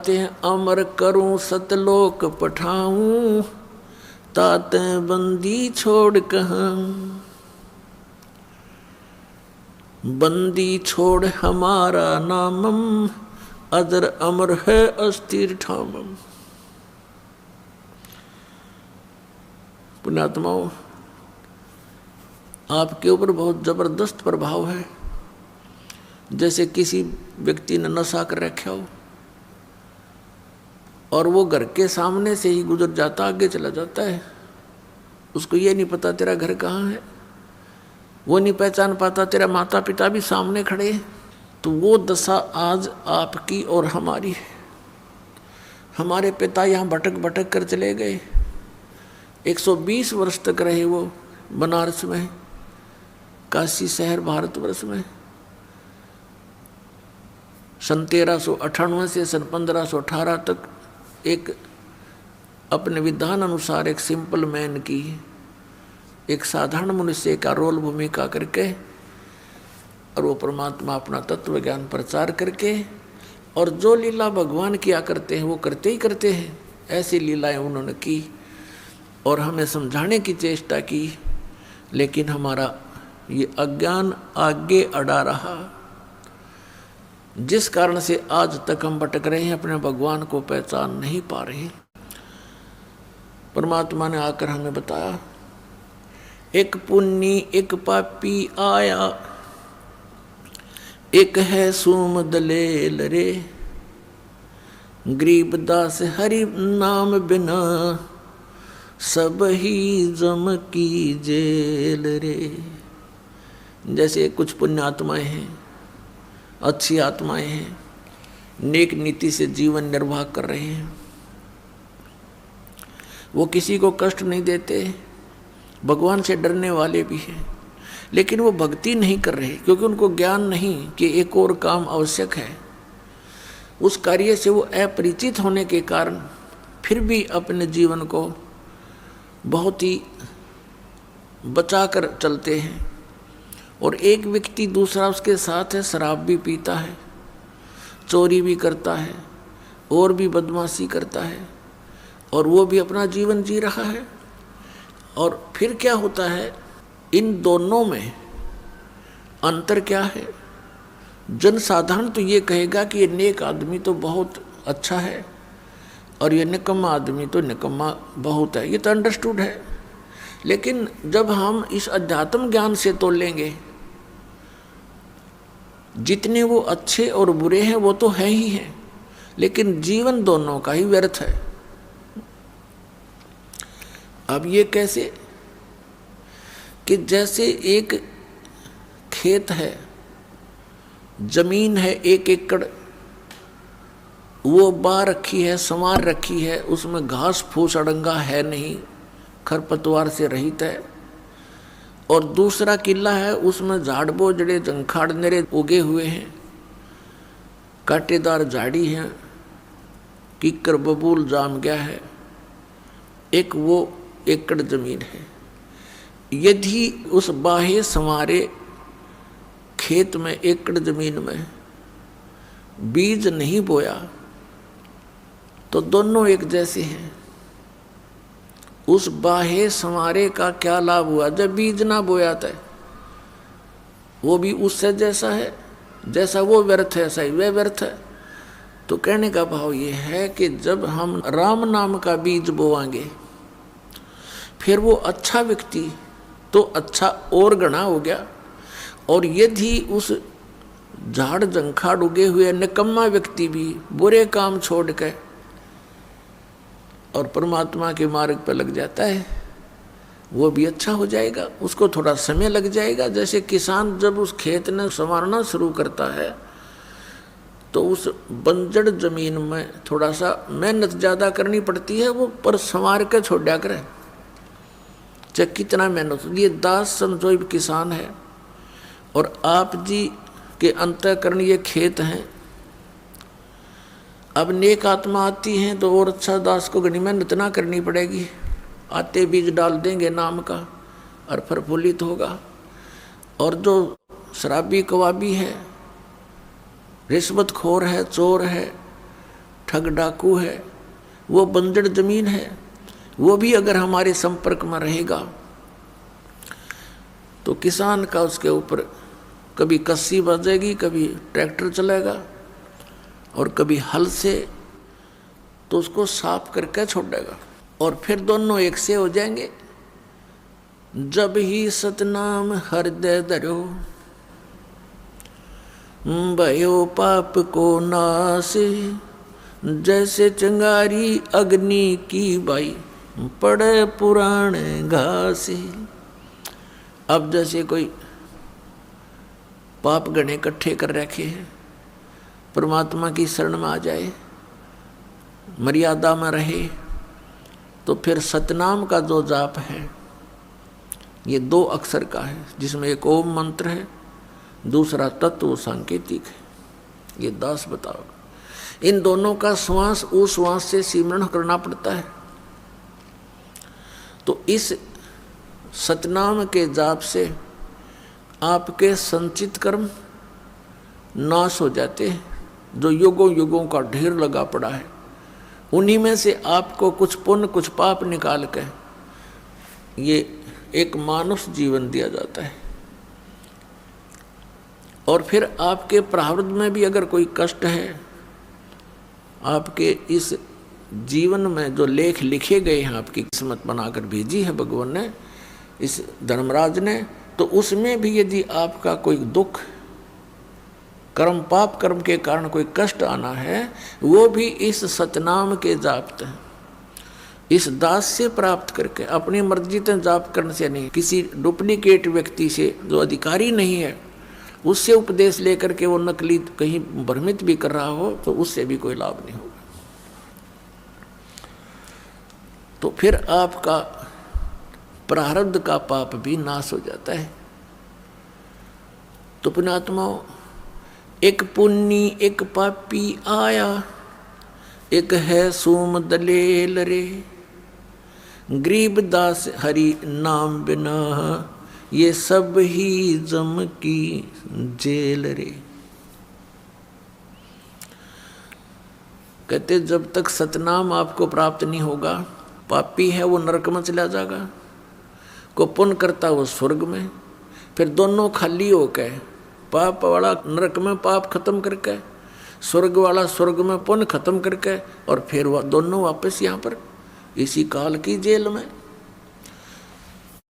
ते अमर करूं सतलोक पठाऊं, ताते बंदी छोड़ कहाँ। बंदी छोड़ हमारा नामम, अदर अमर है अस्थिर ठामम। पुण्यात्माओं, आपके ऊपर बहुत जबरदस्त प्रभाव है। जैसे किसी व्यक्ति ने नशा कर रखा हो और वो घर के सामने से ही गुजर जाता, आगे चला जाता है, उसको ये नहीं पता तेरा घर कहाँ है, वो नहीं पहचान पाता तेरा माता पिता भी सामने खड़े हैं। तो वो दशा आज आपकी और हमारी है। हमारे पिता यहाँ भटक भटक कर चले गए, 120 वर्ष तक रहे वो बनारस में, काशी शहर भारतवर्ष में। सन 1398 से सन 1518 तक एक अपने विधान अनुसार एक सिंपल मैन की, एक साधारण मनुष्य का रोल भूमिका करके और वो परमात्मा अपना तत्व ज्ञान प्रचार करके और जो लीला भगवान किया करते हैं वो करते ही करते हैं। ऐसी लीलाएं उन्होंने की और हमें समझाने की चेष्टा की, लेकिन हमारा ये अज्ञान आगे अड़ा रहा, जिस कारण से आज तक हम भटक रहे हैं, अपने भगवान को पहचान नहीं पा रहे। परमात्मा ने आकर हमें बताया, एक पुण्य एक पापी आया, एक है सूम दलेल रे, गरीबदास हरि नाम बिना, सब ही जम की जेल रे। जैसे कुछ पुण्य आत्माएं हैं, अच्छी आत्माएं हैं, नेक नीति से जीवन निर्वाह कर रहे हैं, वो किसी को कष्ट नहीं देते, भगवान से डरने वाले भी हैं, लेकिन वो भक्ति नहीं कर रहे क्योंकि उनको ज्ञान नहीं कि एक और काम आवश्यक है। उस कार्य से वो अपरिचित होने के कारण फिर भी अपने जीवन को बहुत ही बचा कर चलते हैं। और एक व्यक्ति दूसरा उसके साथ है, शराब भी पीता है, चोरी भी करता है, और भी बदमाशी करता है, और वो भी अपना जीवन जी रहा है। और फिर क्या होता है, इन दोनों में अंतर क्या है? जनसाधारण तो ये कहेगा कि ये नेक आदमी तो बहुत अच्छा है और ये निकम्मा आदमी तो निकम्मा बहुत है, ये तो अंडरस्टूड है। लेकिन जब हम इस अध्यात्म ज्ञान से तोलेंगे, जितने वो अच्छे और बुरे हैं वो तो है ही हैं, लेकिन जीवन दोनों का ही व्यर्थ है। अब ये कैसे कि जैसे एक खेत है, जमीन है 1 एकड़, वो बा रखी है, संवार रखी है, उसमें घास फूस अड़ंगा है नहीं, खरपतवार से रहित है। और दूसरा किला है, उसमें झाड़ बोझड़े जंखाड़ नेरे उगे हुए हैं, कांटेदार झाड़ी हैं, कीकर बबूल जाम गया है। एक वो एकड़ जमीन है। यदि उस बाहे संवारे खेत में, एकड़ जमीन में बीज नहीं बोया तो दोनों एक जैसे हैं। उस बाहे संवारे का क्या लाभ हुआ जब बीज ना बोया था? वो भी उससे जैसा है, जैसा वो व्यर्थ है, ऐसा ही वह व्यर्थ है। तो कहने का भाव ये है कि जब हम राम नाम का बीज बोवांगे, फिर वो अच्छा व्यक्ति तो अच्छा और गणा हो गया। और यदि उस झाड़ जंखाड़ उगे हुए निकम्मा व्यक्ति भी बुरे काम छोड़ के और परमात्मा के मार्ग पर लग जाता है, वो भी अच्छा हो जाएगा। उसको थोड़ा समय लग जाएगा। जैसे किसान जब उस खेत ने संवारना शुरू करता है तो उस बंजर जमीन में थोड़ा सा मेहनत ज़्यादा करनी पड़ती है, वो पर संवार के छोड़ दिया करे, चाहे कितना मेहनत। ये दास समझो किसान है और आप जी के अंतःकरण ये खेत हैं। अब नेक आत्मा आती हैं तो और अच्छा दास को घनी मेहनत ना करनी पड़ेगी, आते बीज डाल देंगे नाम का और प्रफुल्लित होगा। और जो शराबी कवाबी है, रिश्वतखोर है, चोर है, ठग डाकू है, वो बंजर जमीन है, वो भी अगर हमारे संपर्क में रहेगा तो किसान का उसके ऊपर कभी कस्सी बजेगी, कभी ट्रैक्टर चलेगा और कभी हल से, तो उसको साफ करके छोड़ेगा और फिर दोनों एक से हो जाएंगे। जब ही सतनाम हृदय धरो, भयो पाप को नाश, जैसे चिंगारी अग्नि की बाई, पड़े पुराने घास। अब जैसे कोई पाप गणे इकट्ठे कर रखे हैं, परमात्मा की शरण में आ जाए, मर्यादा में रहे, तो फिर सतनाम का जो जाप है ये 2 अक्षर का है, जिसमें एक ओम मंत्र है, दूसरा तत्व सांकेतिक है। ये दास बताओ, इन दोनों का श्वास उस श्वास से सिमरण करना पड़ता है। तो इस सतनाम के जाप से आपके संचित कर्म नाश हो जाते हैं, जो युगों युगों का ढेर लगा पड़ा है। उन्हीं में से आपको कुछ पुण्य कुछ पाप निकाल के ये एक मानुष जीवन दिया जाता है। और फिर आपके प्रारब्ध में भी अगर कोई कष्ट है, आपके इस जीवन में जो लेख लिखे गए हैं, आपकी किस्मत बनाकर भेजी है भगवान ने, इस धर्मराज ने, तो उसमें भी यदि आपका कोई दुख, कर्म पाप कर्म के कारण कोई कष्ट आना है, वो भी इस सतनाम के जाप से, इस दास से प्राप्त करके, अपनी मर्जी से जाप करने से नहीं, किसी डुप्लीकेट व्यक्ति से जो अधिकारी नहीं है उससे उपदेश लेकर के वो नकली कहीं भ्रमित भी कर रहा हो, तो उससे भी कोई लाभ नहीं होगा। तो फिर आपका प्रारब्ध का पाप भी नाश हो जाता है। तो पुण्यात्माओं, एक पुण्य एक पापी आया, एक है सूम दलेल रे, गरीब दास हरि नाम बिना, ये सब ही जम की जेल रे। कहते जब तक सतनाम आपको प्राप्त नहीं होगा, पापी है वो नरक में चला जाएगा, को पुण्य करता वो स्वर्ग में। फिर दोनों खाली हो गए, पाप वाला नरक में पाप खत्म करके, स्वर्ग वाला स्वर्ग में पुण्य खत्म करके, और फिर वह दोनों वापस यहाँ पर इसी काल की जेल में।